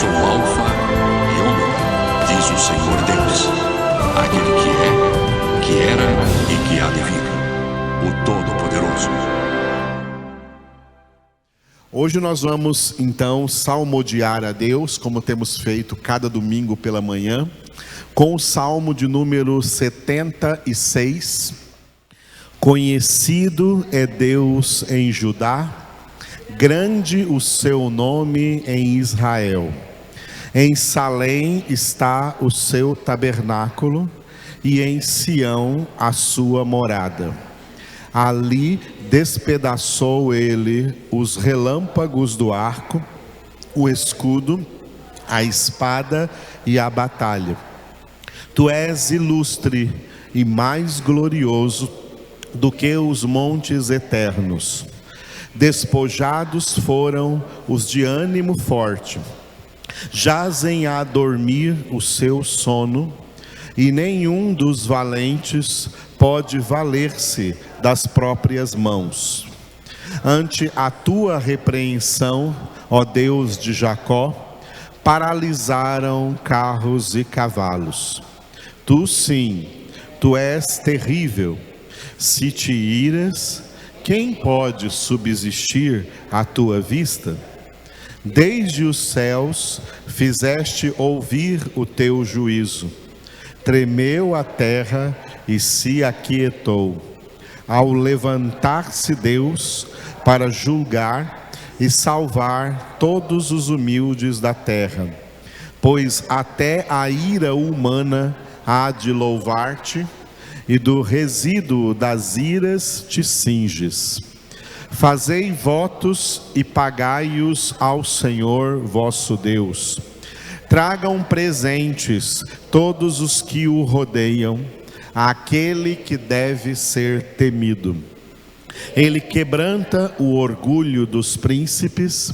sou o Alfa e Ômega, diz o Senhor Deus, aquele que era e que há de vir, o Todo-Poderoso. Hoje nós vamos então salmodiar a Deus, como temos feito cada domingo pela manhã, com o salmo de número 76. Conhecido é Deus em Judá, grande o seu nome em Israel. Em Salém está o seu tabernáculo e em Sião a sua morada. Ali despedaçou ele os relâmpagos do arco, o escudo, a espada e a batalha. Tu és ilustre e mais glorioso do que os montes eternos. Despojados foram os de ânimo forte. Jazem a dormir o seu sono, e nenhum dos valentes pode valer-se das próprias mãos. Ante a tua repreensão, ó Deus de Jacó, paralisaram carros e cavalos. Tu sim, tu és terrível. Se te iras, quem pode subsistir à tua vista? Desde os céus fizeste ouvir o teu juízo. Tremeu a terra e se aquietou, ao levantar-se Deus para julgar e salvar todos os humildes da terra. Pois até a ira humana há de louvar-te, e do resíduo das iras te cinges. Fazei votos e pagai-os ao Senhor vosso Deus. Tragam presentes todos os que o rodeiam, àquele que deve ser temido. Ele quebranta o orgulho dos príncipes,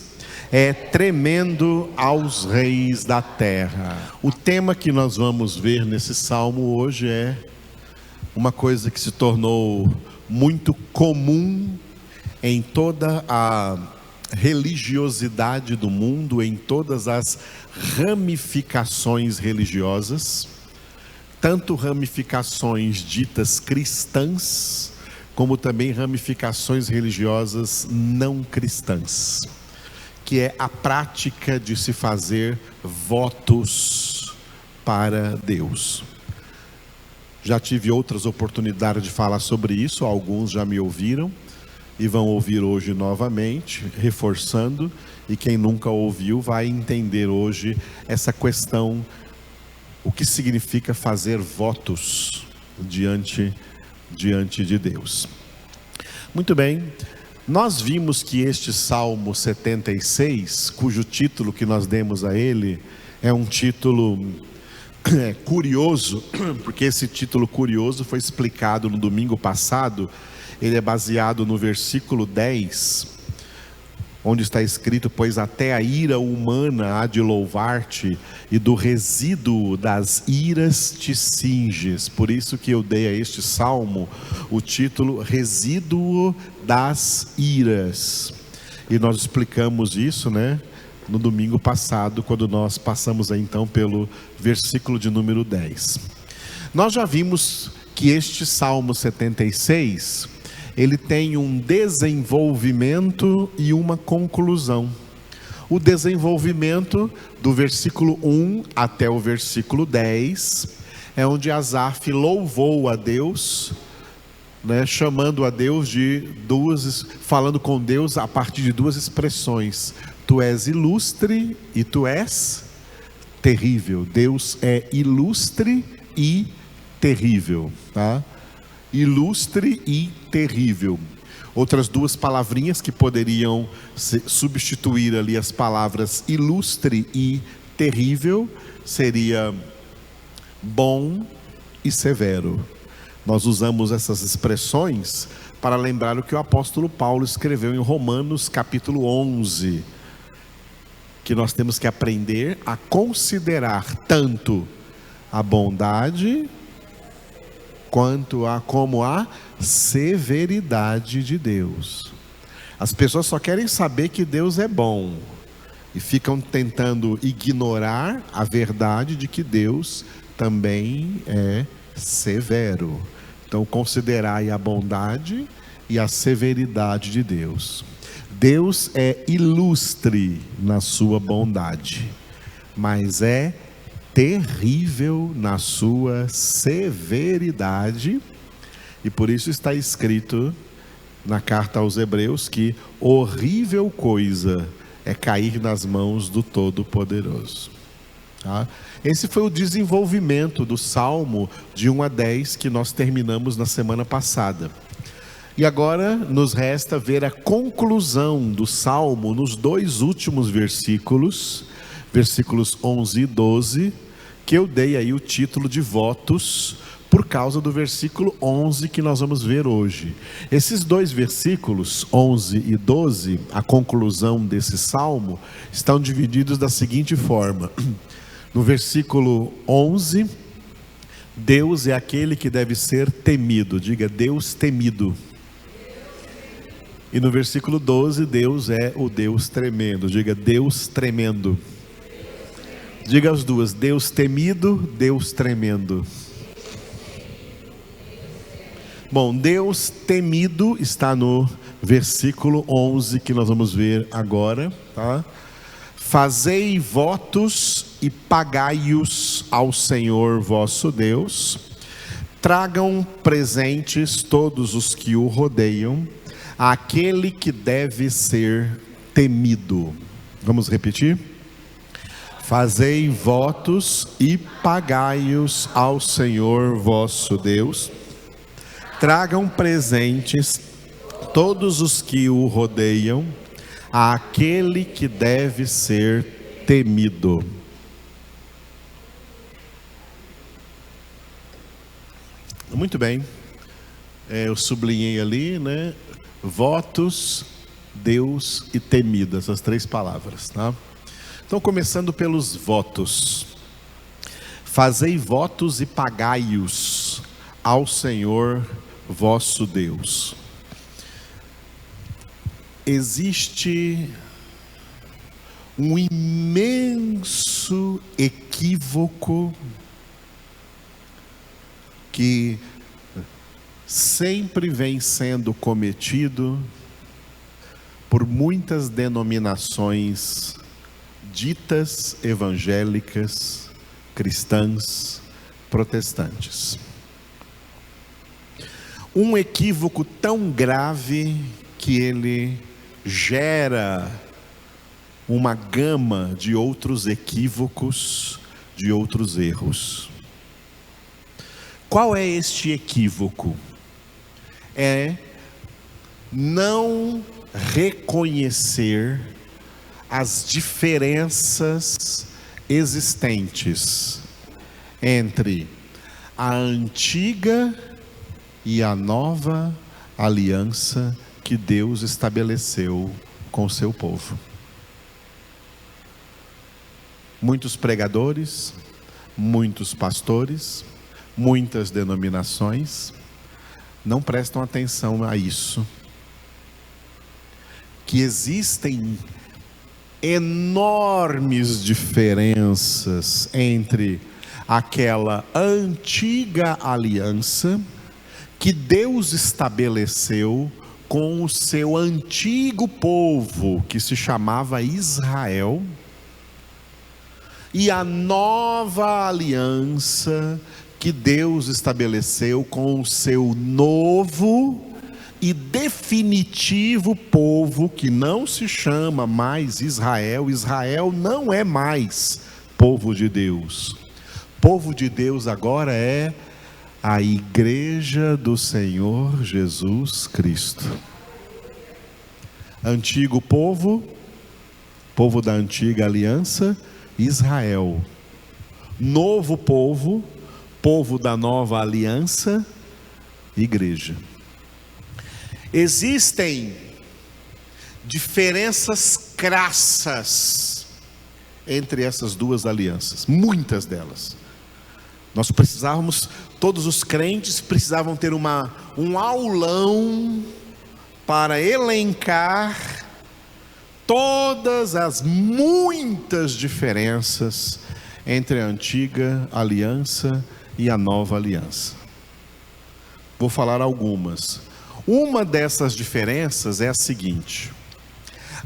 é tremendo aos reis da terra. O tema que nós vamos ver nesse salmo hoje é uma coisa que se tornou muito comum em toda a religiosidade do mundo, em todas as ramificações religiosas, tanto ramificações ditas cristãs, como também ramificações religiosas não cristãs, que é a prática de se fazer votos para Deus. Já tive outras oportunidades de falar sobre isso, alguns já me ouviram e vão ouvir hoje novamente, reforçando, e quem nunca ouviu vai entender hoje essa questão, o que significa fazer votos diante de Deus. Muito bem, nós vimos que este Salmo 76, cujo título que nós demos a ele, é um título curioso, porque esse título curioso foi explicado no domingo passado. Ele é baseado no versículo 10, onde está escrito: pois até a ira humana há de louvar-te, e do resíduo das iras te cinges. Por isso que eu dei a este salmo o título Resíduo das Iras. E nós explicamos isso, no domingo passado, quando nós passamos aí, então, pelo versículo de número 10. Nós já vimos que este Salmo 76, ele tem um desenvolvimento e uma conclusão. O desenvolvimento do versículo 1 até o versículo 10, é onde Asaf louvou a Deus, chamando a Deus falando com Deus a partir de duas expressões: tu és ilustre e tu és terrível. Deus é ilustre e terrível, tá? Ilustre e terrível. Outras duas palavrinhas que poderiam substituir ali as palavras ilustre e terrível seria bom e severo. Nós usamos essas expressões para lembrar o que o apóstolo Paulo escreveu em Romanos capítulo 11, que nós temos que aprender a considerar tanto a bondade como a severidade de Deus. As pessoas só querem saber que Deus é bom, e ficam tentando ignorar a verdade de que Deus também é severo. Então, considerai a bondade e a severidade de Deus. Deus é ilustre na sua bondade, mas é terrível na sua severidade, e por isso está escrito na carta aos Hebreus que horrível coisa é cair nas mãos do Todo-Poderoso. Tá? Esse foi o desenvolvimento do Salmo de 1 a 10 que nós terminamos na semana passada. E agora nos resta ver a conclusão do Salmo nos 2 últimos versículos, versículos 11 e 12, que eu dei aí o título de votos, por causa do versículo 11 que nós vamos ver hoje. Esses 2 versículos, 11 e 12, a conclusão desse salmo, estão divididos da seguinte forma. No versículo 11, Deus é aquele que deve ser temido. Diga, Deus temido. E no versículo 12, Deus é o Deus tremendo. Diga, Deus tremendo. Diga as duas, Deus temido, Deus tremendo. Bom, Deus temido está no versículo 11 que nós vamos ver agora, tá? Fazei votos e pagai-os ao Senhor vosso Deus. Tragam presentes todos os que o rodeiam, àquele que deve ser temido. Vamos repetir? Fazei votos e pagai-os ao Senhor vosso Deus. Tragam presentes todos os que o rodeiam, àquele que deve ser temido. Muito bem, eu sublinhei ali, né? Votos, Deus e temido, essas 3 palavras, tá? Então, começando pelos votos. Fazei votos e pagai-os ao Senhor vosso Deus. Existe um imenso equívoco que sempre vem sendo cometido por muitas denominações ditas evangélicas, cristãs, protestantes. Um equívoco tão grave que ele gera uma gama de outros equívocos, de outros erros. Qual é este equívoco? É não reconhecer as diferenças existentes entre a antiga e a nova aliança que Deus estabeleceu com o seu povo. Muitos pregadores, muitos pastores, muitas denominações não prestam atenção a isso. Que existem enormes diferenças entre aquela antiga aliança que Deus estabeleceu com o seu antigo povo, que se chamava Israel, e a nova aliança que Deus estabeleceu com o seu novo e definitivo povo, que não se chama mais Israel. Israel não é mais povo de Deus. Povo de Deus agora é a igreja do Senhor Jesus Cristo. Antigo povo, povo da antiga aliança, Israel. Novo povo, povo da nova aliança, igreja. Existem diferenças crassas entre essas duas alianças, muitas delas. Nós precisávamos, todos os crentes precisavam ter um aulão para elencar todas as muitas diferenças entre a antiga aliança e a nova aliança. Vou falar algumas. Uma dessas diferenças é a seguinte: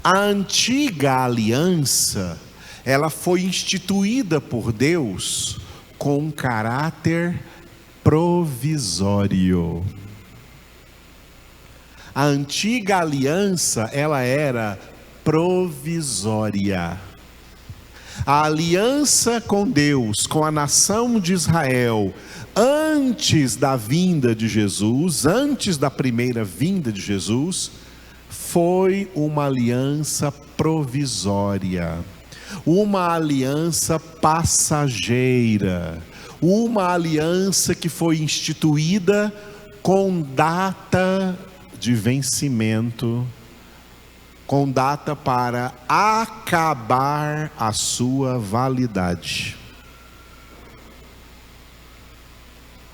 a antiga aliança, ela foi instituída por Deus com um caráter provisório. A antiga aliança, ela era provisória. A aliança com Deus, com a nação de Israel, antes da vinda de Jesus, antes da primeira vinda de Jesus, foi uma aliança provisória, uma aliança passageira, uma aliança que foi instituída com data de vencimento, com data para acabar a sua validade.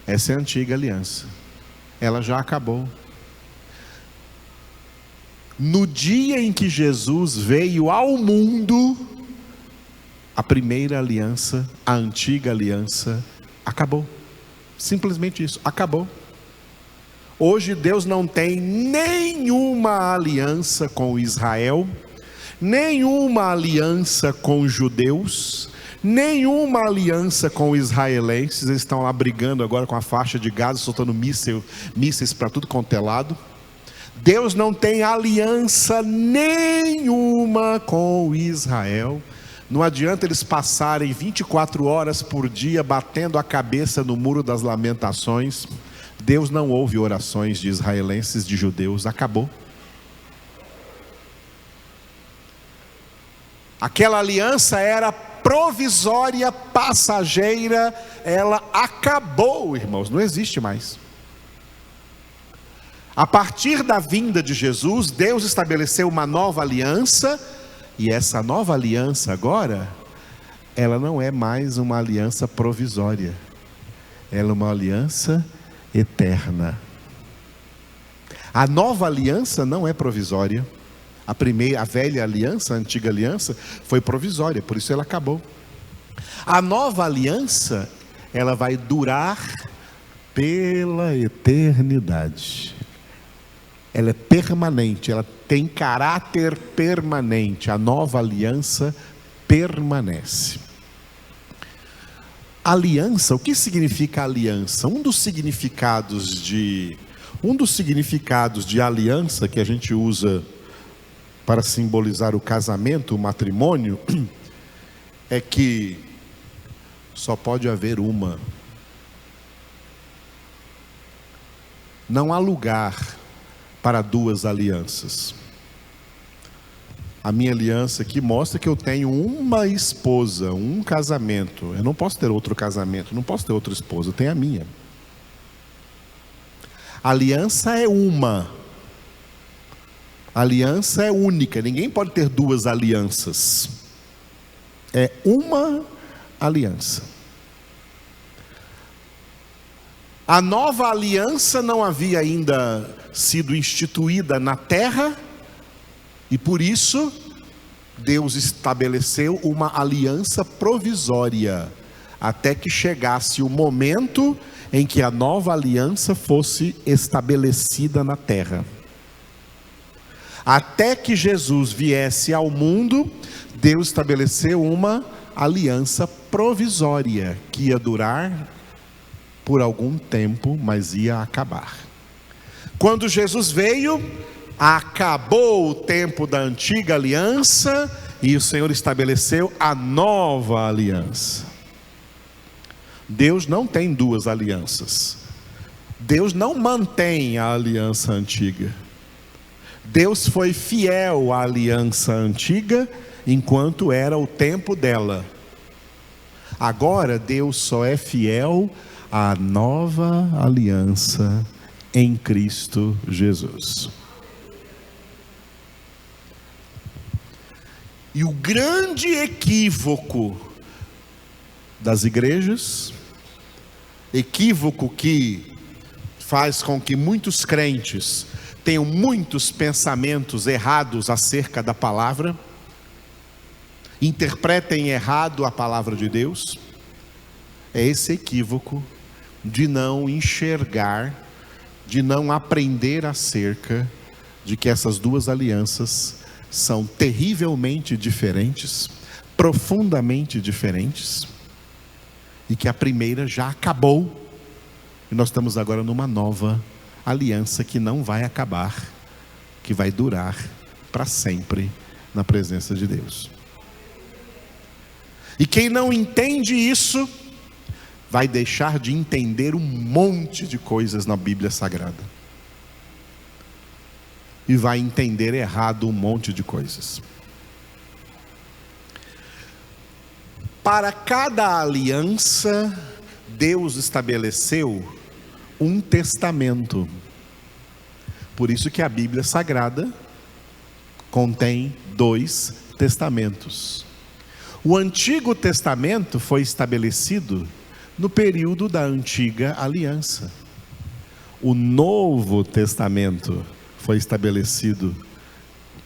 Essa é a antiga aliança. Ela já acabou. No dia em que Jesus veio ao mundo, a primeira aliança, a antiga aliança, acabou. Simplesmente isso, acabou. Hoje Deus não tem nenhuma aliança com Israel, nenhuma aliança com os judeus, nenhuma aliança com os israelenses. Eles estão lá brigando agora com a faixa de Gaza, soltando mísseis para tudo quanto é lado. Deus não tem aliança nenhuma com Israel. Não adianta eles passarem 24 horas por dia batendo a cabeça no muro das lamentações. Deus não ouve orações de israelenses, de judeus. Acabou. Aquela aliança era provisória, passageira. Ela acabou, irmãos. Não existe mais. A partir da vinda de Jesus, Deus estabeleceu uma nova aliança. E essa nova aliança agora, ela não é mais uma aliança provisória. Ela é uma aliança eterna. A nova aliança não é provisória. A velha aliança, a antiga aliança, foi provisória, por isso ela acabou. A nova aliança, ela vai durar pela eternidade. Ela é permanente, ela tem caráter permanente. A nova aliança permanece. Aliança, o que significa aliança? Um dos significados de aliança que a gente usa para simbolizar o casamento, o matrimônio, é que só pode haver uma. Não há lugar para duas alianças. A minha aliança aqui mostra que eu tenho uma esposa, um casamento. Eu não posso ter outro casamento, não posso ter outra esposa, eu tenho a minha. A aliança é uma. A aliança é única, ninguém pode ter duas alianças. É uma aliança. A nova aliança não havia ainda sido instituída na terra, e por isso Deus estabeleceu uma aliança provisória, até que chegasse o momento em que a nova aliança fosse estabelecida na terra. Até que Jesus viesse ao mundo, Deus estabeleceu uma aliança provisória, que ia durar por algum tempo, mas ia acabar. Quando Jesus veio, acabou o tempo da antiga aliança e o Senhor estabeleceu a nova aliança. Deus não tem duas alianças. Deus não mantém a aliança antiga. Deus foi fiel à aliança antiga enquanto era o tempo dela. Agora Deus só é fiel à nova aliança em Cristo Jesus. E o grande equívoco das igrejas, equívoco que faz com que muitos crentes tenham muitos pensamentos errados acerca da palavra, interpretem errado a palavra de Deus, é esse equívoco de não enxergar, de não aprender acerca de que essas duas alianças são terrivelmente diferentes, profundamente diferentes, e que a primeira já acabou, e nós estamos agora numa nova aliança que não vai acabar, que vai durar para sempre na presença de Deus. E quem não entende isso, vai deixar de entender um monte de coisas na Bíblia Sagrada. E vai entender errado um monte de coisas. Para cada aliança, Deus estabeleceu um testamento. Por isso que a Bíblia Sagrada contém 2 testamentos. O Antigo Testamento foi estabelecido no período da Antiga Aliança. O Novo Testamento foi estabelecido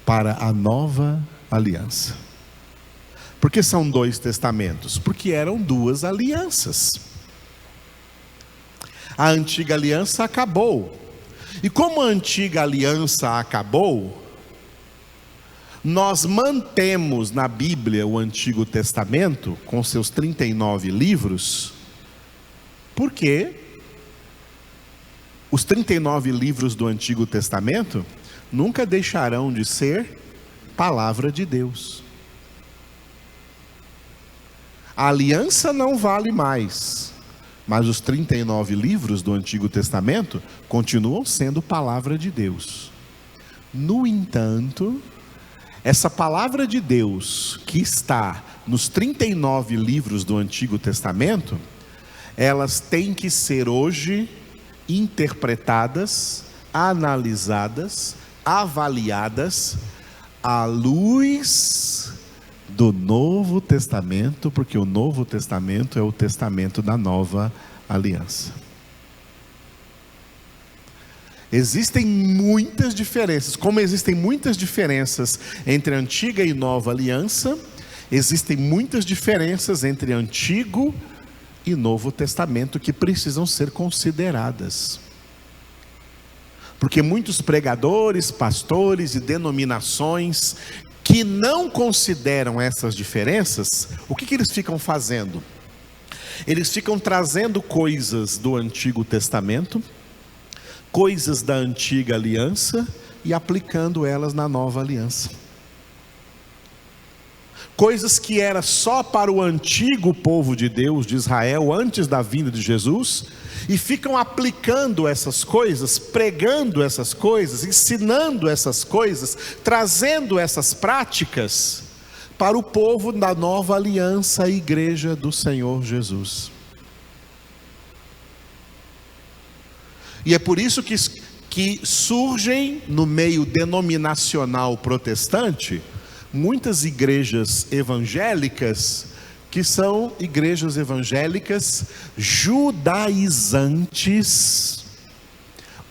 para a Nova Aliança. Por que são 2 testamentos? Porque eram 2 alianças. A Antiga Aliança acabou. E como a Antiga Aliança acabou, nós mantemos na Bíblia o Antigo Testamento, com seus 39 livros, porque os 39 livros do Antigo Testamento nunca deixarão de ser palavra de Deus. A aliança não vale mais, mas os 39 livros do Antigo Testamento continuam sendo palavra de Deus. No entanto, essa palavra de Deus que está nos 39 livros do Antigo Testamento, elas têm que ser hoje interpretadas, analisadas, avaliadas à luz do Novo Testamento, porque o Novo Testamento é o testamento da nova aliança. Existem muitas diferenças, como existem muitas diferenças entre a antiga e nova aliança, existem muitas diferenças entre Antigo e Novo Testamento que precisam ser consideradas. Porque muitos pregadores, pastores e denominações que não consideram essas diferenças, o que eles ficam fazendo? Eles ficam trazendo coisas do Antigo Testamento, coisas da Antiga Aliança e aplicando elas na Nova Aliança. Coisas que era só para o antigo povo de Deus, de Israel, antes da vinda de Jesus, e ficam aplicando essas coisas, pregando essas coisas, ensinando essas coisas, trazendo essas práticas para o povo da nova aliança, a igreja do Senhor Jesus. E é por isso que surgem no meio denominacional protestante muitas igrejas evangélicas, que são igrejas evangélicas judaizantes,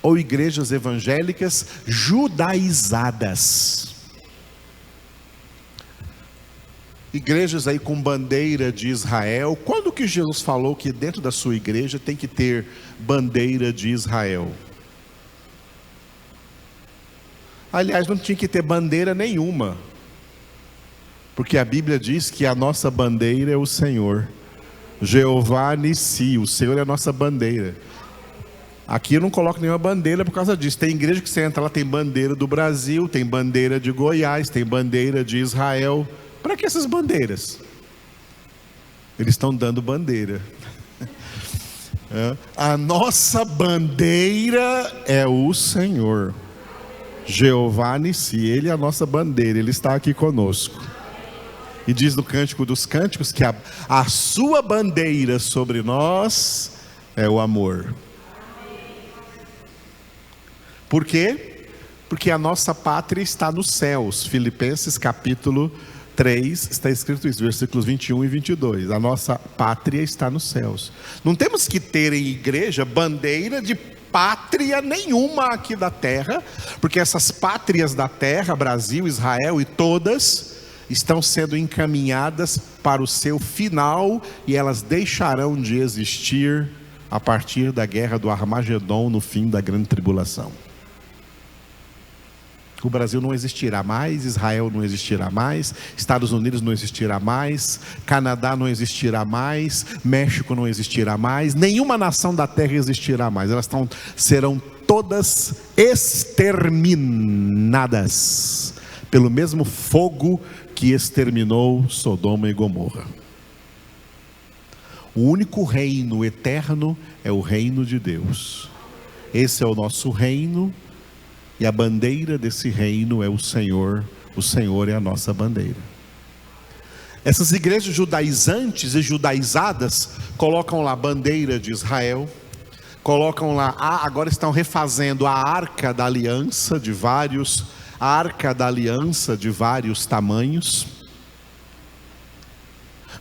ou igrejas evangélicas judaizadas. Igrejas aí com bandeira de Israel. Quando que Jesus falou que dentro da sua igreja tem que ter bandeira de Israel? Aliás, não tinha que ter bandeira nenhuma, porque a Bíblia diz que a nossa bandeira é o Senhor, Jeová Nissi, o Senhor é a nossa bandeira. Aqui eu não coloco nenhuma bandeira por causa disso. Tem igreja que você entra lá, tem bandeira do Brasil, tem bandeira de Goiás, tem bandeira de Israel. Para que essas bandeiras? Eles estão dando bandeira. A nossa bandeira é o Senhor, Jeová Nissi, Ele é a nossa bandeira, Ele está aqui conosco. E diz no Cântico dos Cânticos que a sua bandeira sobre nós é o amor. Por quê? Porque a nossa pátria está nos céus. Filipenses capítulo 3, está escrito isso, versículos 21 e 22. A nossa pátria está nos céus. Não temos que ter em igreja bandeira de pátria nenhuma aqui da terra, porque essas pátrias da terra, Brasil, Israel e todas, estão sendo encaminhadas para o seu final, e elas deixarão de existir a partir da guerra do Armagedon, no fim da grande tribulação. O Brasil não existirá mais, Israel não existirá mais, Estados Unidos não existirá mais, Canadá não existirá mais, México não existirá mais, nenhuma nação da terra existirá mais. Elas serão todas exterminadas pelo mesmo fogo que exterminou Sodoma e Gomorra. O único reino eterno é o reino de Deus. Esse é o nosso reino. E a bandeira desse reino é o Senhor é a nossa bandeira. Essas igrejas judaizantes e judaizadas colocam lá a bandeira de Israel, colocam lá, agora estão refazendo a arca da aliança de vários tamanhos.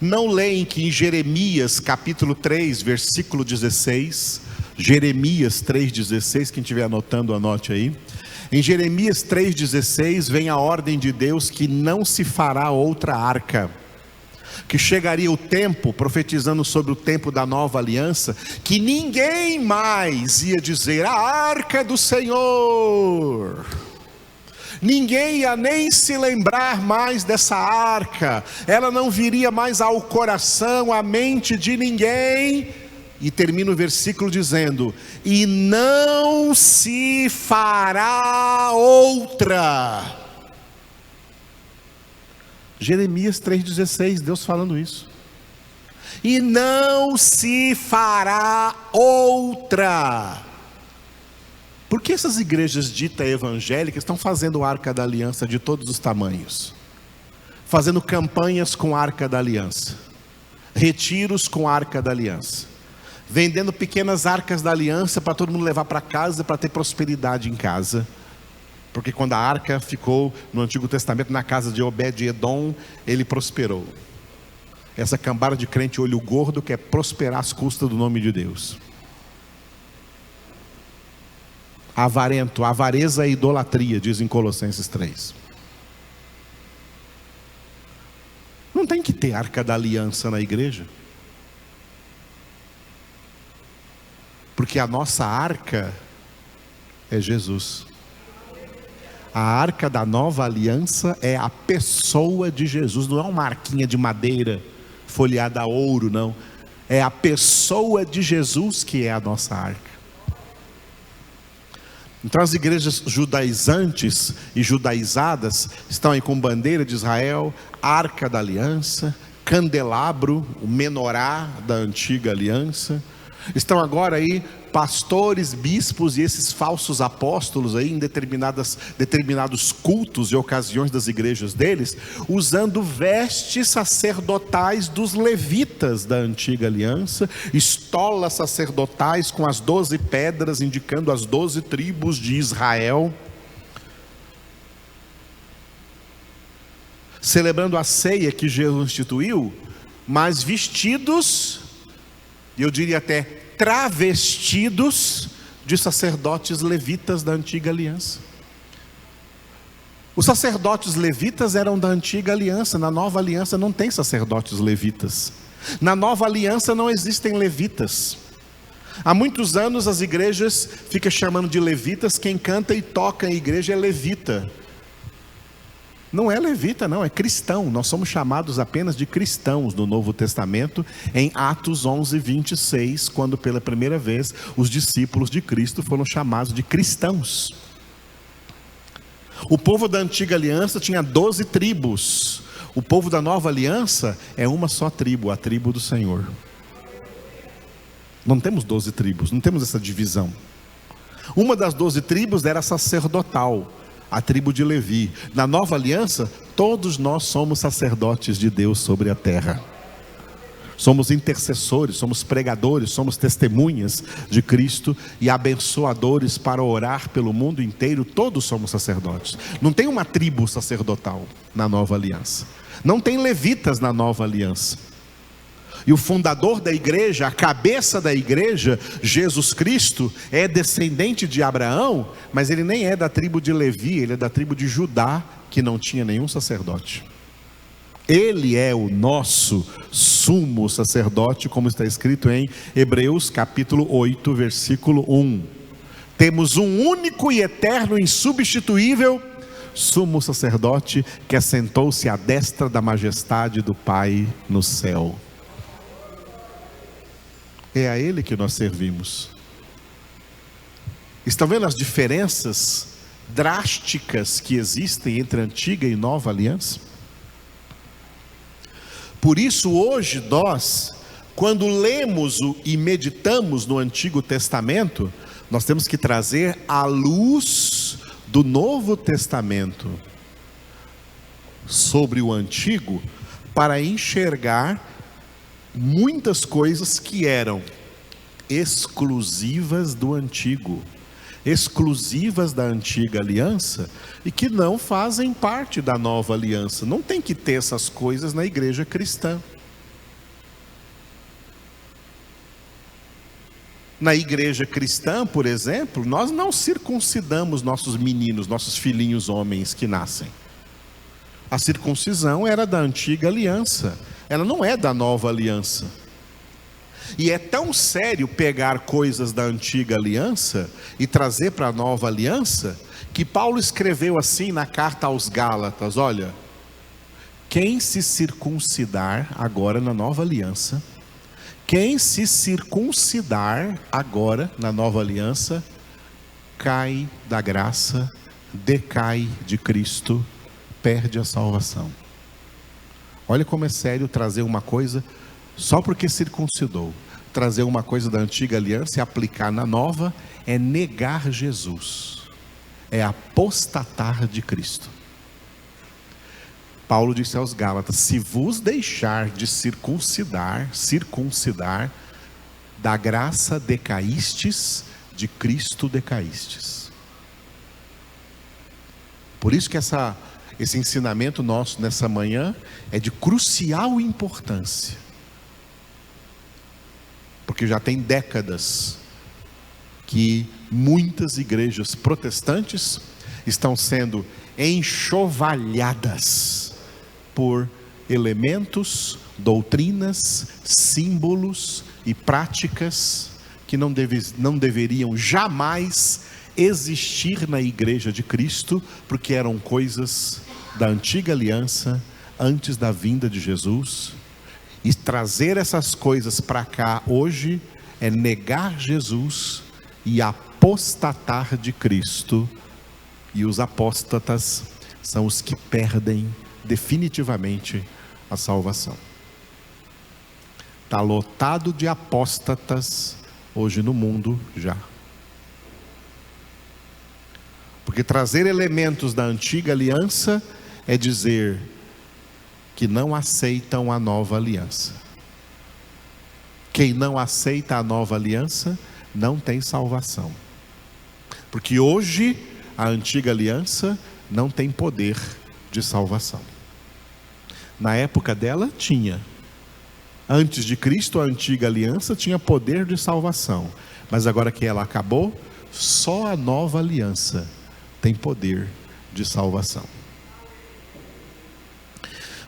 Não leem que em Jeremias capítulo 3, versículo 16, Jeremias 3,16, quem estiver anotando, anote aí. Em Jeremias 3,16 vem a ordem de Deus que não se fará outra arca, que chegaria o tempo, profetizando sobre o tempo da nova aliança, que ninguém mais ia dizer a arca do Senhor. Ninguém ia nem se lembrar mais dessa arca, ela não viria mais ao coração, à mente de ninguém. E termina o versículo dizendo: e não se fará outra. Jeremias 3,16, Deus falando isso. E não se fará outra. Por que essas igrejas ditas evangélicas estão fazendo arca da aliança de todos os tamanhos? Fazendo campanhas com arca da aliança, retiros com arca da aliança, vendendo pequenas arcas da aliança para todo mundo levar para casa, para ter prosperidade em casa. Porque quando a arca ficou no Antigo Testamento na casa de Obed-Edom, ele prosperou. Essa cambada de crente olho gordo quer prosperar às custas do nome de Deus. Avarento, avareza e idolatria, diz em Colossenses 3. Não tem que ter arca da aliança na igreja, porque a nossa arca é Jesus. A arca da nova aliança é a pessoa de Jesus. Não é uma arquinha de madeira folheada a ouro, não. É a pessoa de Jesus que é a nossa arca. Então as igrejas judaizantes e judaizadas estão aí com bandeira de Israel, arca da aliança, candelabro, o menorá da antiga aliança. Estão agora aí pastores, bispos e esses falsos apóstolos aí em determinados cultos e ocasiões das igrejas deles, usando vestes sacerdotais dos levitas da antiga aliança, estolas sacerdotais com as 12 pedras indicando as 12 tribos de Israel, celebrando a ceia que Jesus instituiu, mas vestidos, eu diria até travestidos de sacerdotes levitas da antiga aliança. Os sacerdotes levitas eram da antiga aliança. Na nova aliança não tem sacerdotes levitas. Na nova aliança não existem levitas. Há muitos anos as igrejas ficam chamando de levitas quem canta e toca em igreja é levita. Não é levita, não, é cristão. Nós somos chamados apenas de cristãos no Novo Testamento, em Atos 11:26, quando pela primeira vez os discípulos de Cristo foram chamados de cristãos. O povo da antiga aliança tinha 12 tribos. O povo da nova aliança é uma só tribo, a tribo do Senhor. Não temos 12 tribos, não temos essa divisão. Uma das 12 tribos era sacerdotal, a tribo de Levi. Na nova aliança, todos nós somos sacerdotes de Deus sobre a terra. Somos intercessores, somos pregadores, somos testemunhas de Cristo e abençoadores para orar pelo mundo inteiro. Todos somos sacerdotes. Não tem uma tribo sacerdotal na nova aliança. Não tem levitas na nova aliança. E o fundador da igreja, a cabeça da igreja, Jesus Cristo, é descendente de Abraão, mas ele nem é da tribo de Levi, ele é da tribo de Judá, que não tinha nenhum sacerdote. Ele é o nosso sumo sacerdote, como está escrito em Hebreus capítulo 8, versículo 1. Temos um único e eterno, insubstituível sumo sacerdote, que assentou-se à destra da majestade do Pai no céu. É a Ele que nós servimos. Estão vendo as diferenças drásticas que existem entre a antiga e nova aliança? Por isso hoje nós, quando lemos e meditamos no Antigo Testamento, nós temos que trazer a luz do Novo Testamento sobre o Antigo, para enxergar muitas coisas que eram exclusivas do Antigo, exclusivas da antiga aliança, e que não fazem parte da nova aliança. Não tem que ter essas coisas na igreja cristã. Na igreja cristã, por exemplo, nós não circuncidamos nossos meninos, nossos filhinhos homens que nascem. A circuncisão era da antiga aliança, ela não é da nova aliança. E é tão sério pegar coisas da antiga aliança e trazer para a nova aliança, que Paulo escreveu assim na carta aos Gálatas: olha, quem se circuncidar agora na nova aliança, quem se circuncidar agora na nova aliança, cai da graça, decai de Cristo, perde a salvação. Olha como é sério trazer uma coisa só porque circuncidou. Trazer uma coisa da antiga aliança e aplicar na nova é negar Jesus, é apostatar de Cristo. Paulo disse aos Gálatas: se vos deixar de circuncidar, da graça decaístes, de Cristo decaístes. Por isso que esse ensinamento nosso nessa manhã é de crucial importância, porque já tem décadas que muitas igrejas protestantes estão sendo enxovalhadas por elementos, doutrinas, símbolos e práticas que não deveriam jamais existir na igreja de Cristo, porque eram coisas da antiga aliança, antes da vinda de Jesus. E trazer essas coisas para cá hoje é negar Jesus e apostatar de Cristo. E os apóstatas são os que perdem definitivamente a salvação. Está lotado de apóstatas hoje no mundo já. Porque trazer elementos da antiga aliança é dizer que não aceitam a nova aliança. Quem não aceita a nova aliança não tem salvação. Porque hoje a antiga aliança não tem poder de salvação. Na época dela tinha. Antes de Cristo, a antiga aliança tinha poder de salvação. Mas agora que ela acabou, só a nova aliança tem poder de salvação.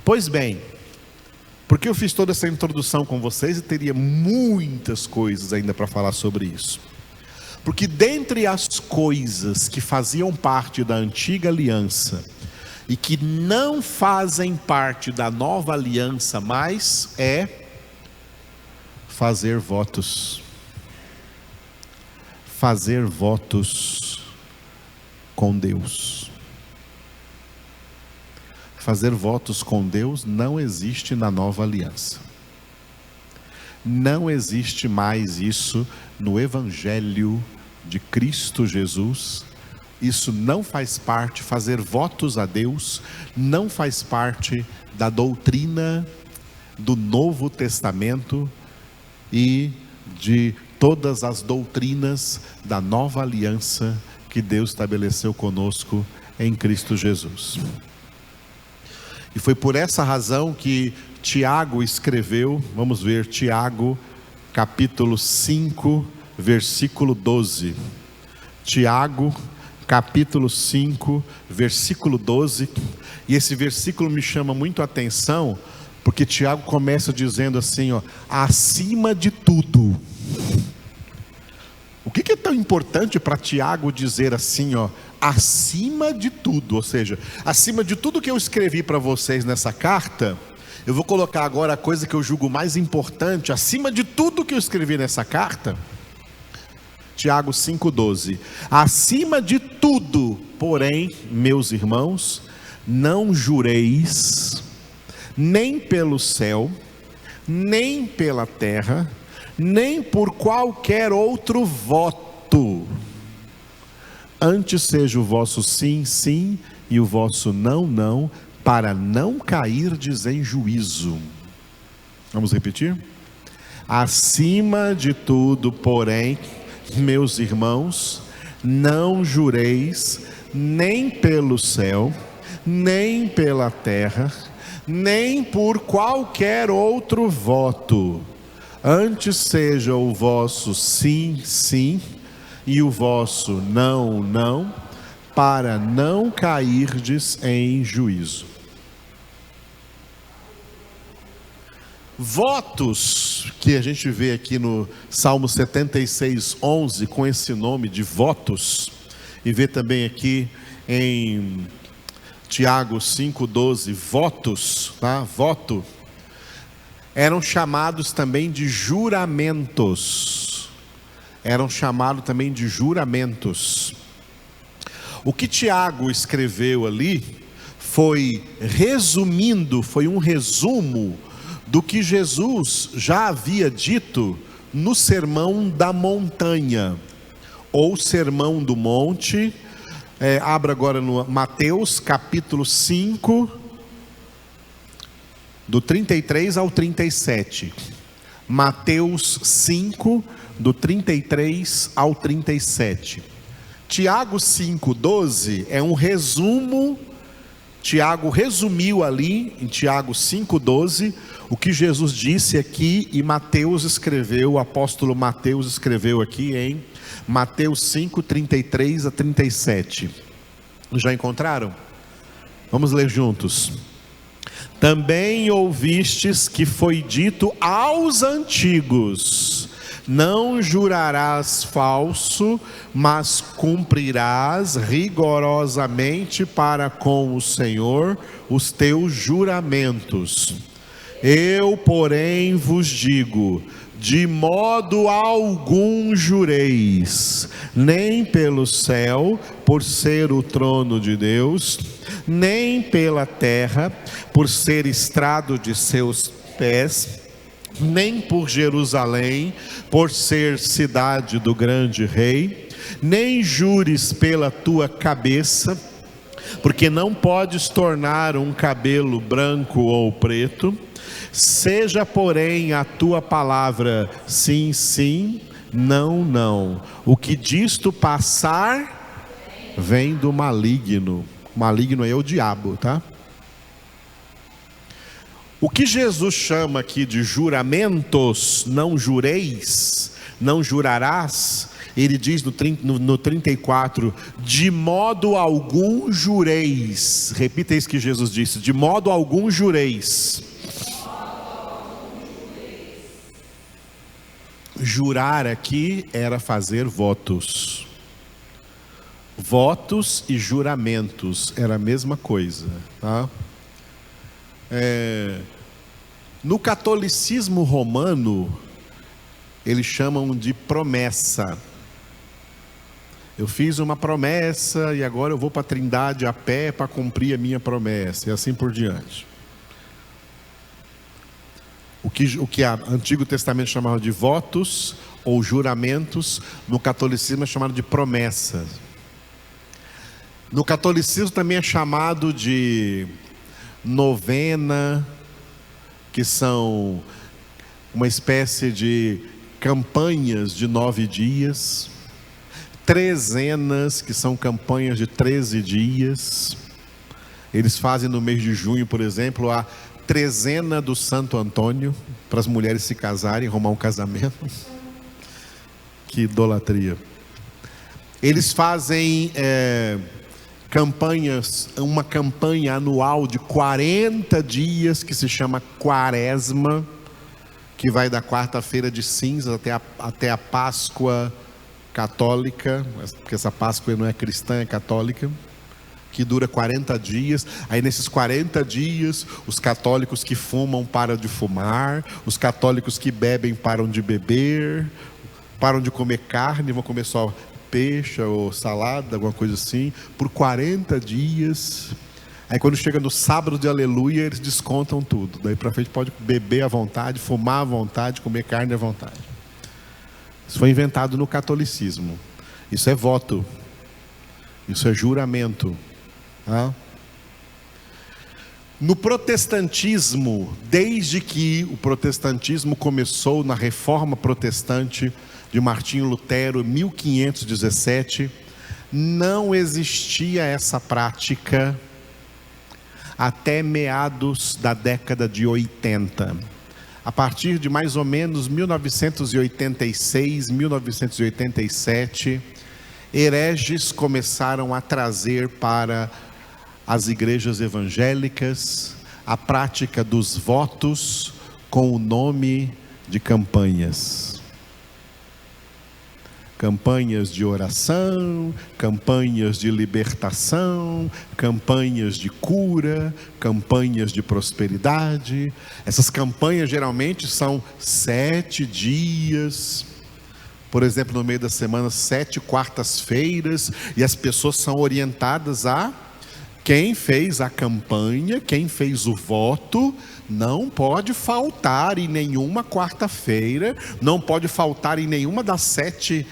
Pois bem, porque eu fiz toda essa introdução com vocês e teria muitas coisas ainda para falar sobre isso. Porque dentre as coisas que faziam parte da antiga aliança e que não fazem parte da nova aliança mais, é fazer votos. Fazer votos com Deus. Fazer votos com Deus não existe na nova aliança. Não existe mais isso no Evangelho de Cristo Jesus. Isso não faz parte, fazer votos a Deus não faz parte da doutrina do Novo Testamento e de todas as doutrinas da nova aliança que Deus estabeleceu conosco em Cristo Jesus. E foi por essa razão que Tiago escreveu, vamos ver, Tiago, capítulo 5, versículo 12. Tiago, capítulo 5, versículo 12. E esse versículo me chama muito a atenção, porque Tiago começa dizendo assim, ó, acima de tudo. O que é tão importante para Tiago dizer assim, ó, acima de tudo? Ou seja, acima de tudo que eu escrevi para vocês nessa carta, eu vou colocar agora a coisa que eu julgo mais importante, acima de tudo que eu escrevi nessa carta. Tiago 5,12. Acima de tudo, porém, meus irmãos, não jureis, nem pelo céu, nem pela terra, nem por qualquer outro voto. Antes seja o vosso sim, sim, e o vosso não, não, para não cairdes em juízo. Vamos repetir? Acima de tudo, porém, meus irmãos, não jureis nem pelo céu, nem pela terra, nem por qualquer outro voto. Antes seja o vosso sim, sim, e o vosso não, não, para não cairdes em juízo. Votos, que a gente vê aqui no Salmo 76:11, com esse nome de votos, e vê também aqui em Tiago 5,12, votos, tá? Voto, eram chamados também de juramentos. Eram chamados também de juramentos. O que Tiago escreveu ali foi resumindo, foi um resumo do que Jesus já havia dito no Sermão da Montanha, ou Sermão do Monte. Abra agora no Mateus capítulo 5, do 33 ao 37. Mateus 5, do 33 ao 37. Tiago 5,12 é um resumo. Tiago resumiu ali em Tiago 5,12 o que Jesus disse aqui, e Mateus escreveu, o apóstolo Mateus escreveu aqui em Mateus 5, 33 a 37. Já encontraram? Vamos ler juntos. Também ouvistes que foi dito aos antigos: não jurarás falso, mas cumprirás rigorosamente para com o Senhor os teus juramentos. Eu, porém, vos digo: de modo algum jureis, nem pelo céu, por ser o trono de Deus, nem pela terra, por ser estrado de seus pés, nem por Jerusalém, por ser cidade do grande rei, nem jures pela tua cabeça, porque não podes tornar um cabelo branco ou preto. Seja, porém, a tua palavra sim, sim, não, não. O que disto passar vem do maligno. O maligno é o diabo, tá? O que Jesus chama aqui de juramentos, não jureis, não jurarás, ele diz no 34, de modo algum jureis. Repita isso que Jesus disse: de modo algum jureis. Jurar aqui era fazer votos. Votos e juramentos era a mesma coisa, tá? No catolicismo romano, eles chamam de promessa. Eu fiz uma promessa e agora eu vou para a Trindade a pé para cumprir a minha promessa, e assim por diante. O que o Antigo Testamento chamava de votos ou juramentos, no catolicismo é chamado de promessas. No catolicismo também é chamado de novena, que são uma espécie de campanhas de 9 dias, trezenas, que são campanhas de 13 dias. Eles fazem no mês de junho, por exemplo, a trezena do Santo Antônio, para as mulheres se casarem, arrumar um casamento. Que idolatria. Eles fazem campanhas, uma campanha anual de 40 dias, que se chama Quaresma, que vai da quarta-feira de cinzas até a Páscoa católica, porque essa Páscoa não é cristã, é católica, que dura 40 dias. Aí nesses 40 dias, os católicos que fumam param de fumar, os católicos que bebem param de beber, param de comer carne, vão comer só peixe ou salada, alguma coisa assim, por 40 dias. Aí quando chega no sábado de aleluia, eles descontam tudo. Daí para frente pode beber à vontade, fumar à vontade, comer carne à vontade. Isso foi inventado no catolicismo. Isso é voto. Isso é juramento. No protestantismo, desde que o protestantismo começou na Reforma Protestante de Martinho Lutero, 1517, não existia essa prática até meados da década de 80. A partir de mais ou menos 1986, 1987, hereges começaram a trazer para as igrejas evangélicas a prática dos votos com o nome de campanhas. Campanhas de oração, campanhas de libertação, campanhas de cura, campanhas de prosperidade. Essas campanhas geralmente são 7 dias, por exemplo, no meio da semana, 7 quartas-feiras, e as pessoas são orientadas a quem fez a campanha, quem fez o voto, não pode faltar em nenhuma quarta-feira, não pode faltar em nenhuma das 7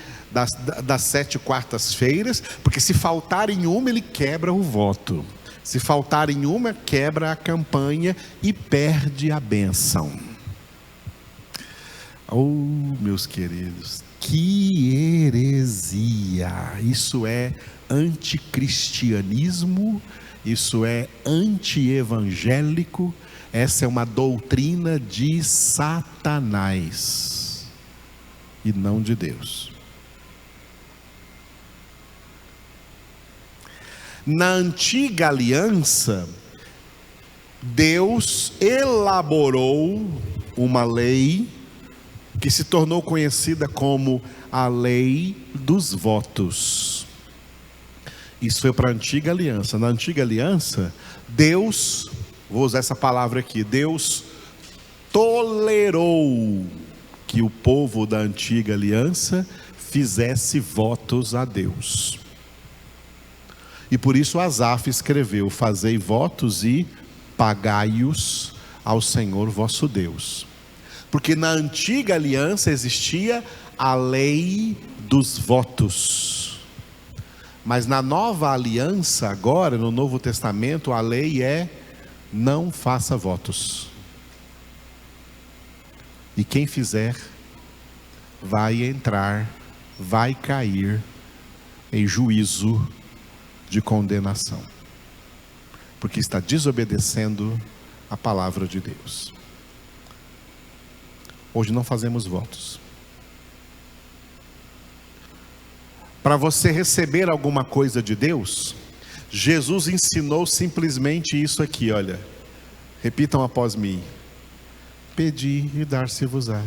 quartas-feiras, porque se faltar em uma, ele quebra o voto. Se faltar em uma, quebra a campanha e perde a bênção. Oh, meus queridos, que heresia! Isso é anticristianismo, isso é anti-evangélico, essa é uma doutrina de Satanás e não de Deus. Na antiga aliança, Deus elaborou uma lei que se tornou conhecida como a lei dos votos. Isso foi para a antiga aliança. Na antiga aliança, Deus, vou usar essa palavra aqui, Deus tolerou que o povo da antiga aliança fizesse votos a Deus. E por isso Asaf escreveu: fazei votos e pagai-os ao Senhor vosso Deus. Porque na antiga aliança existia a lei dos votos. Mas na nova aliança, agora, no Novo Testamento, a lei é: não faça votos. E quem fizer, vai entrar, vai cair em juízo de condenação. Porque está desobedecendo a palavra de Deus. Hoje não fazemos votos. Para você receber alguma coisa de Deus, Jesus ensinou simplesmente isso aqui, olha. Repitam após mim: pedi e dar-se-vos-á.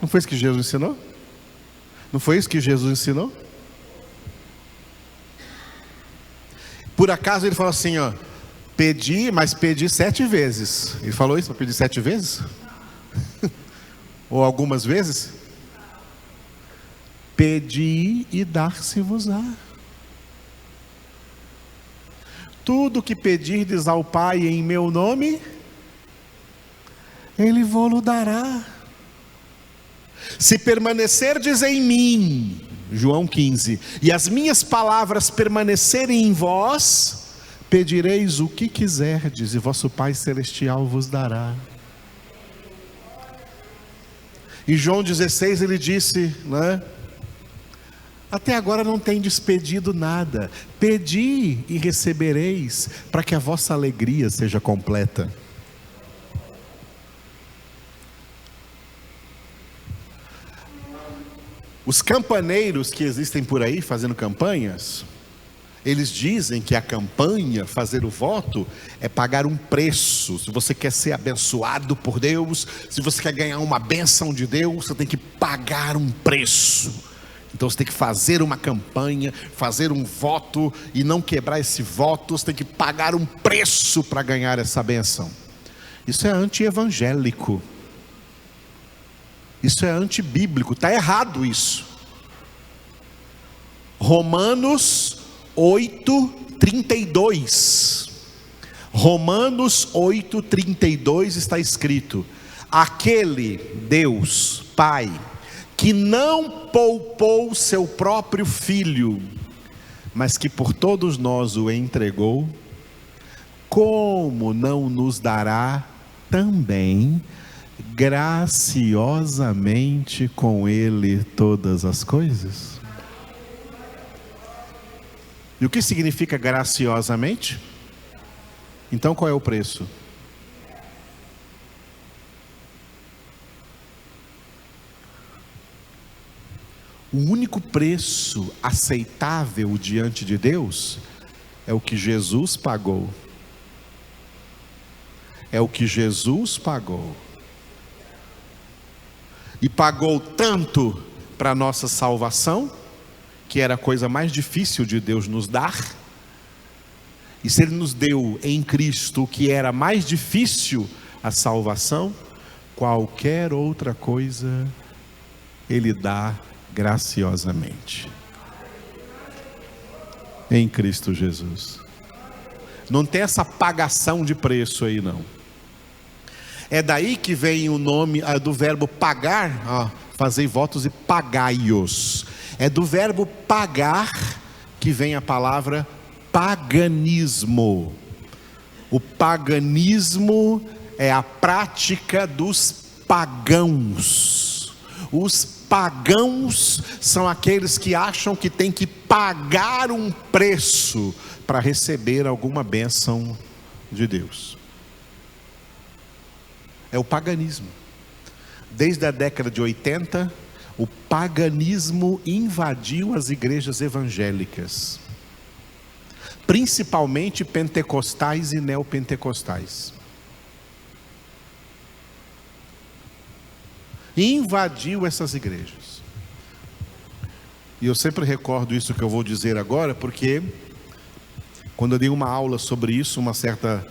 Não foi isso que Jesus ensinou? Não foi isso que Jesus ensinou? Por acaso ele falou assim, ó: pedi, mas pedi 7 vezes. Ele falou isso para pedir 7 vezes? Ou algumas vezes? Pedi e dar-se-vos-á. Tudo que pedirdes ao Pai em meu nome, Ele vô-lo dará. Se permanecerdes em mim, João 15, e as minhas palavras permanecerem em vós, pedireis o que quiserdes, e vosso Pai Celestial vos dará. Em João 16 ele disse, né? Até agora não tendes pedido nada. Pedi e recebereis, para que a vossa alegria seja completa. Os campaneiros que existem por aí fazendo campanhas, eles dizem que a campanha, fazer o voto, é pagar um preço. Se você quer ser abençoado por Deus, se você quer ganhar uma bênção de Deus, você tem que pagar um preço. Então você tem que fazer uma campanha, fazer um voto e não quebrar esse voto. Você tem que pagar um preço para ganhar essa bênção. Isso é anti-evangélico. Isso é antibíblico, está errado isso. Romanos 8:32. Romanos 8:32 está escrito: aquele Deus, Pai, que não poupou seu próprio Filho, mas que por todos nós o entregou, como não nos dará também graciosamente com Ele todas as coisas? E o que significa graciosamente? Então qual é o preço? O único preço aceitável diante de Deus é o que Jesus pagou. É o que Jesus pagou. E pagou tanto para a nossa salvação, que era a coisa mais difícil de Deus nos dar. E se Ele nos deu em Cristo o que era mais difícil, a salvação, qualquer outra coisa Ele dá graciosamente. Em Cristo Jesus. Não tem essa pagação de preço aí não. É daí que vem o nome do verbo pagar, fazer votos e pagai-os. É do verbo pagar que vem a palavra paganismo. O paganismo é a prática dos pagãos. Os pagãos são aqueles que acham que tem que pagar um preço para receber alguma bênção de Deus. É o paganismo. Desde a década de 80, o paganismo invadiu as igrejas evangélicas, principalmente pentecostais e neopentecostais. Invadiu essas igrejas. E eu sempre recordo isso que eu vou dizer agora, porque quando eu dei uma aula sobre isso, uma certa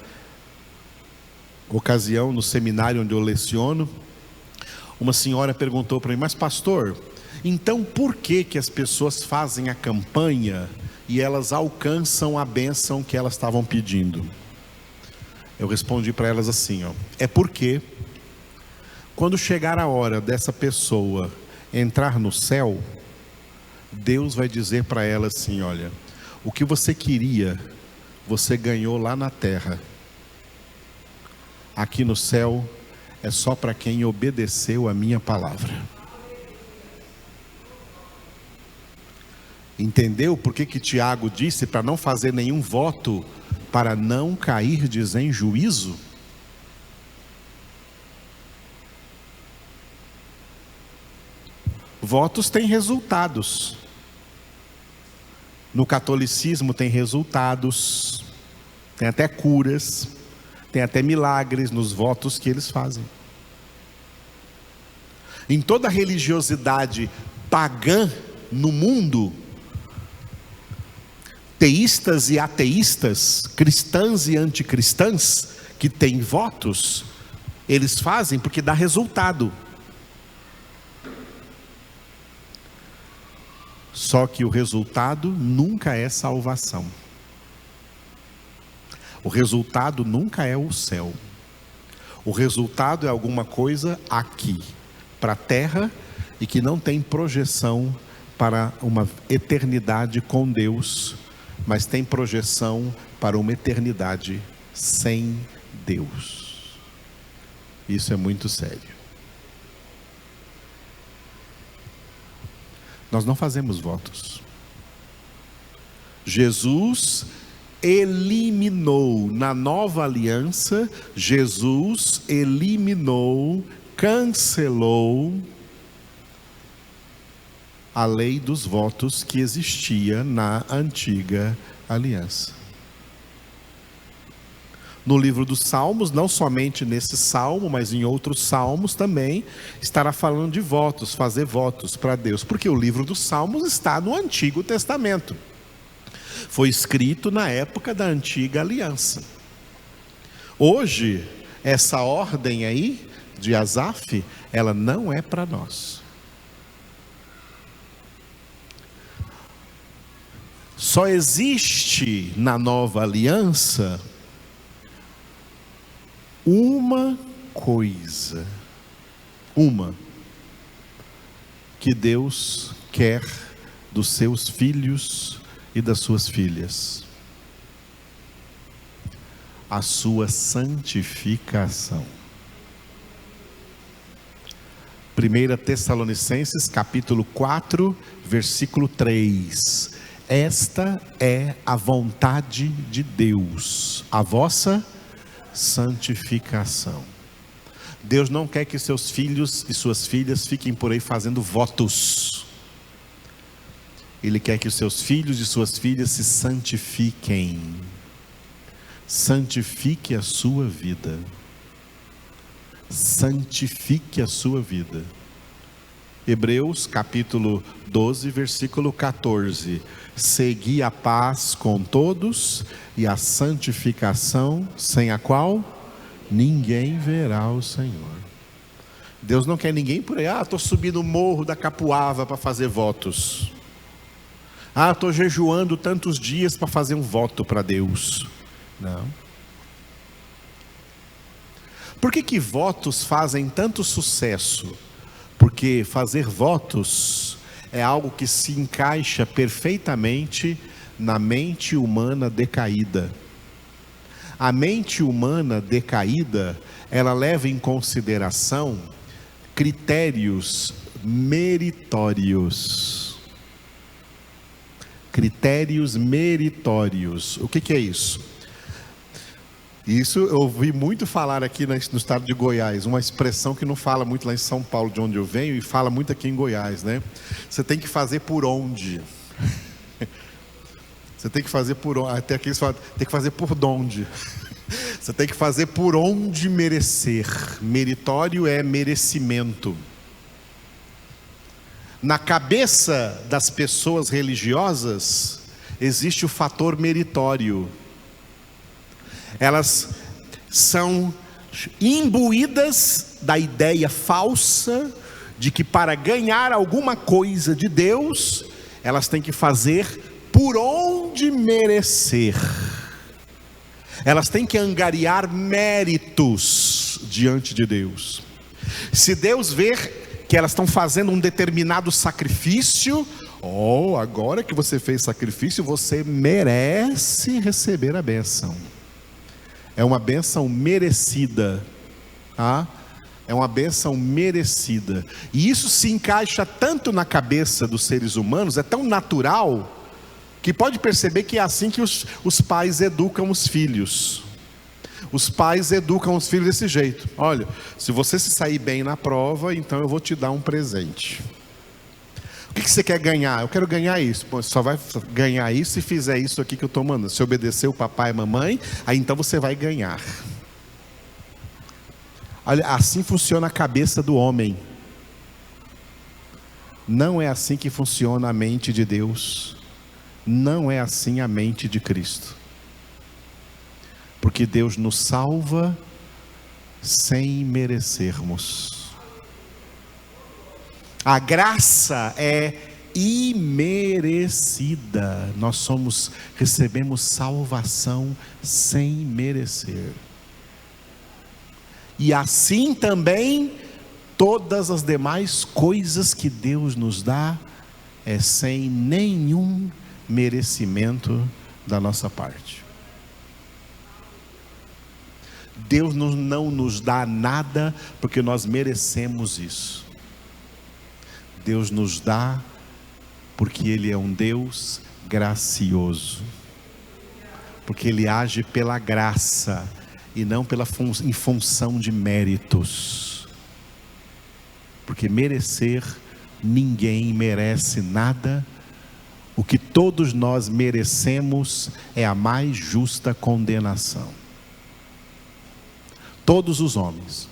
ocasião no seminário onde eu leciono, uma senhora perguntou para mim: mas pastor, então por que as pessoas fazem a campanha e elas alcançam a bênção que elas estavam pedindo? Eu respondi para elas assim, é porque quando chegar a hora dessa pessoa entrar no céu, Deus vai dizer para ela assim: olha, o que você queria, você ganhou lá na terra. Aqui no céu é só para quem obedeceu a minha palavra. Entendeu por que Tiago disse para não fazer nenhum voto, para não cairdes em juízo? Votos têm resultados. No catolicismo tem resultados, tem até curas, tem até milagres nos votos que eles fazem. Em toda religiosidade pagã no mundo, teístas e ateístas, cristãs e anticristãs, que têm votos, eles fazem porque dá resultado. Só que o resultado nunca é salvação. O resultado nunca é o céu. O resultado é alguma coisa aqui, para a terra, e que não tem projeção para uma eternidade com Deus, mas tem projeção para uma eternidade sem Deus. Isso é muito sério. Nós não fazemos votos. Jesus eliminou, na nova aliança, Jesus eliminou, cancelou a lei dos votos que existia na antiga aliança. No livro dos Salmos, não somente nesse salmo, mas em outros salmos também, estará falando de votos, fazer votos para Deus, porque o livro dos Salmos está no Antigo Testamento. Foi escrito na época da antiga aliança. Hoje, essa ordem aí de Asaf, ela não é para nós. Só existe na nova aliança uma coisa, que Deus quer dos seus filhos e das suas filhas: a sua santificação. 1 Tessalonicenses capítulo 4, versículo 3. Esta é a vontade de Deus, a vossa santificação. Deus não quer que seus filhos e suas filhas fiquem por aí fazendo votos. Ele quer que os seus filhos e suas filhas se santifiquem. Santifique a sua vida. Santifique a sua vida. Hebreus capítulo 12, versículo 14. Segui a paz com todos e a santificação, sem a qual ninguém verá o Senhor. Deus não quer ninguém por aí. Estou subindo o morro da Capuava para fazer votos. Estou jejuando tantos dias para fazer um voto para Deus. Não. Por que votos fazem tanto sucesso? Porque fazer votos é algo que se encaixa perfeitamente na mente humana decaída. A mente humana decaída, ela leva em consideração critérios meritórios. Critérios meritórios. O que é isso? Isso eu ouvi muito falar aqui no estado de Goiás, uma expressão que não fala muito lá em São Paulo, de onde eu venho, e fala muito aqui em Goiás, né? Você tem que fazer por onde? Você tem que fazer por onde? Até aqui eles falam, tem que fazer por donde? Você tem que fazer por onde merecer. Meritório é merecimento. Na cabeça das pessoas religiosas existe o fator meritório. Elas são imbuídas da ideia falsa de que para ganhar alguma coisa de Deus, elas têm que fazer por onde merecer. Elas têm que angariar méritos diante de Deus. Se Deus ver que elas estão fazendo um determinado sacrifício, agora que você fez sacrifício, você merece receber a bênção. É uma bênção merecida, tá? É uma bênção merecida. E isso se encaixa tanto na cabeça dos seres humanos, é tão natural, que pode perceber que é assim que os pais educam os filhos. Os pais educam os filhos desse jeito: olha, se você se sair bem na prova, então eu vou te dar um presente. O que você quer ganhar? Eu quero ganhar isso. Pô, você só vai ganhar isso se fizer isso aqui que eu estou mandando. Se obedecer o papai e a mamãe, aí então você vai ganhar. Olha, assim funciona a cabeça do homem. Não é assim que funciona a mente de Deus. Não é assim a mente de Cristo. Porque Deus nos salva sem merecermos. A graça é imerecida. Nós recebemos salvação sem merecer. E assim também todas as demais coisas que Deus nos dá é sem nenhum merecimento da nossa parte. Deus não nos dá nada porque nós merecemos isso. Deus nos dá Porque Ele é um Deus gracioso. Porque Ele age pela graça e não em função de méritos. Porque merecer, ninguém merece nada. O que todos nós merecemos é a mais justa condenação. Todos os homens.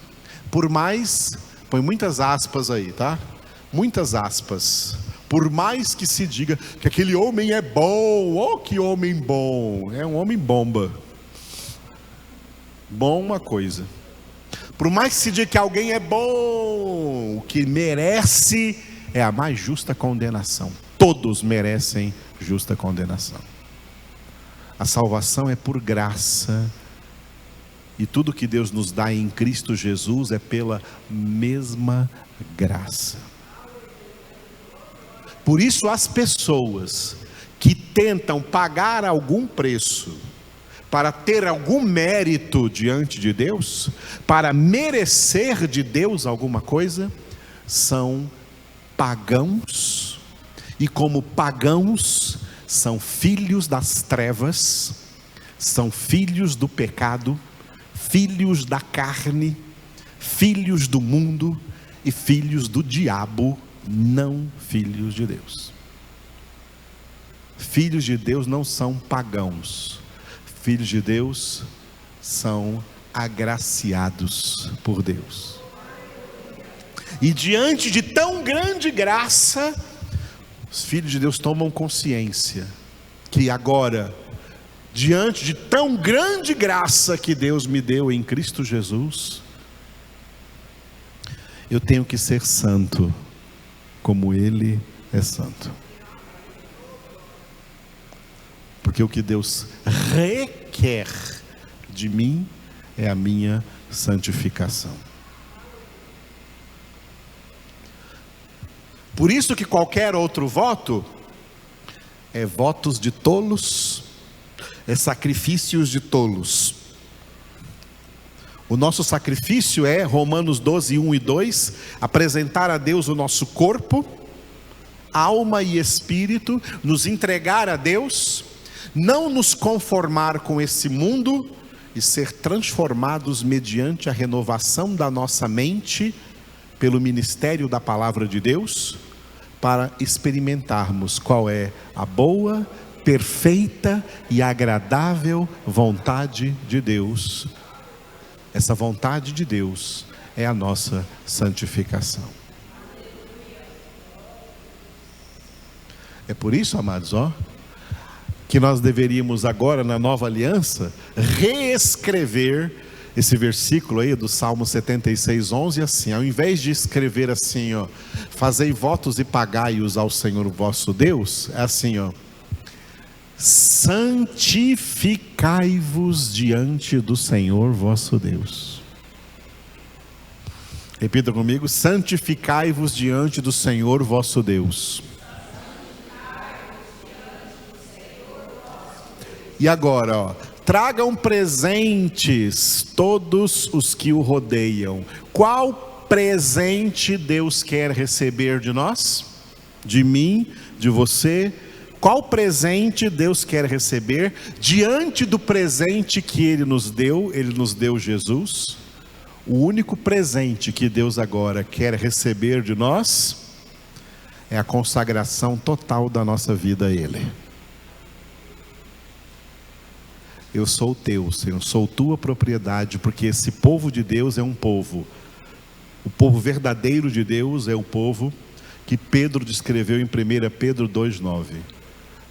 Por mais, põe muitas aspas aí, tá? Muitas aspas. Por mais que se diga que aquele homem é bom, oh que homem bom, é um homem bomba. Bom uma coisa. Por mais que se diga que alguém é bom, o que merece é a mais justa condenação. Todos merecem justa condenação. A salvação é por graça. E tudo que Deus nos dá em Cristo Jesus é pela mesma graça. Por isso as pessoas que tentam pagar algum preço para ter algum mérito diante de Deus, para merecer de Deus alguma coisa, são pagãos. E como pagãos, são filhos das trevas, são filhos do pecado, filhos da carne, filhos do mundo e filhos do diabo, não filhos de Deus. Filhos de Deus não são pagãos. Filhos de Deus são agraciados por Deus. E diante de tão grande graça, os filhos de Deus tomam consciência que agora, diante de tão grande graça que Deus me deu em Cristo Jesus, eu tenho que ser santo, como Ele é santo. Porque o que Deus requer de mim é a minha santificação. Por isso que qualquer outro voto é votos de tolos, é sacrifícios de tolos. O nosso sacrifício é, Romanos 12, 1 e 2, apresentar a Deus o nosso corpo, alma e espírito, nos entregar a Deus, não nos conformar com esse mundo e ser transformados mediante a renovação da nossa mente, pelo ministério da palavra de Deus, para experimentarmos qual é a boa, perfeita e agradável vontade de Deus. Essa vontade de Deus é a nossa santificação. É por isso, amados, que nós deveríamos agora, na nova aliança, reescrever esse versículo aí do Salmo 76, 11, assim, ao invés de escrever assim, fazei votos e pagai-os ao Senhor vosso Deus, é assim, santificai-vos diante do Senhor vosso Deus. Repita comigo: santificai-vos diante do Senhor vosso Deus. E agora, tragam presentes todos os que o rodeiam. Qual presente Deus quer receber de nós? De mim, de você? Qual presente Deus quer receber diante do presente que Ele nos deu? Ele nos deu Jesus. O único presente que Deus agora quer receber de nós é a consagração total da nossa vida a Ele. Eu sou teu, Senhor, sou tua propriedade, porque esse povo de Deus é um povo. O povo verdadeiro de Deus é o povo que Pedro descreveu em 1 Pedro 2,9.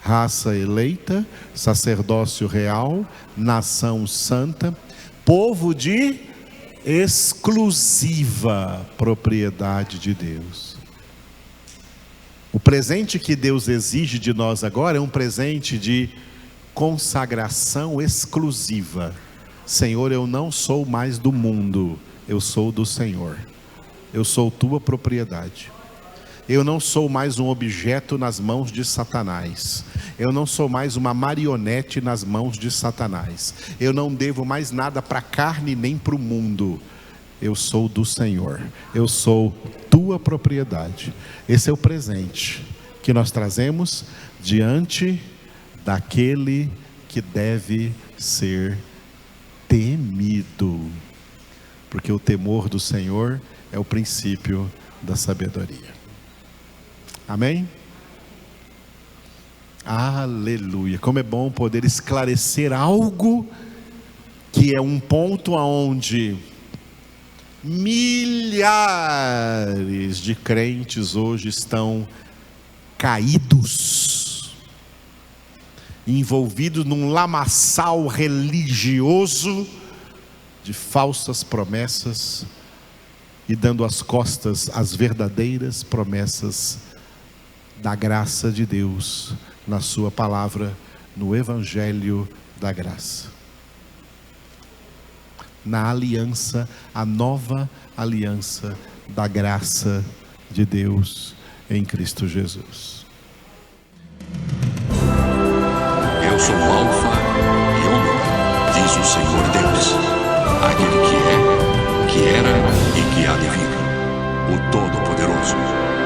Raça eleita, sacerdócio real, nação santa, povo de exclusiva propriedade de Deus. O presente que Deus exige de nós agora é um presente de consagração exclusiva. Senhor, eu não sou mais do mundo, eu sou do Senhor. Eu sou tua propriedade. Eu não sou mais um objeto nas mãos de Satanás. Eu não sou mais uma marionete nas mãos de Satanás. Eu não devo mais nada para a carne nem para o mundo. Eu sou do Senhor. Eu sou tua propriedade. Esse é o presente que nós trazemos diante daquele que deve ser temido, porque o temor do Senhor é o princípio da sabedoria. Amém? Aleluia! Como é bom poder esclarecer algo que é um ponto aonde milhares de crentes hoje estão caídos, envolvidos num lamaçal religioso de falsas promessas e dando as costas às verdadeiras promessas da graça de Deus na sua palavra, no Evangelho da graça, na aliança, a nova aliança da graça de Deus em Cristo Jesus. Eu sou o Alfa e Ômega, diz o Senhor Deus, aquele que é, que era e que há de vir, o Todo-Poderoso.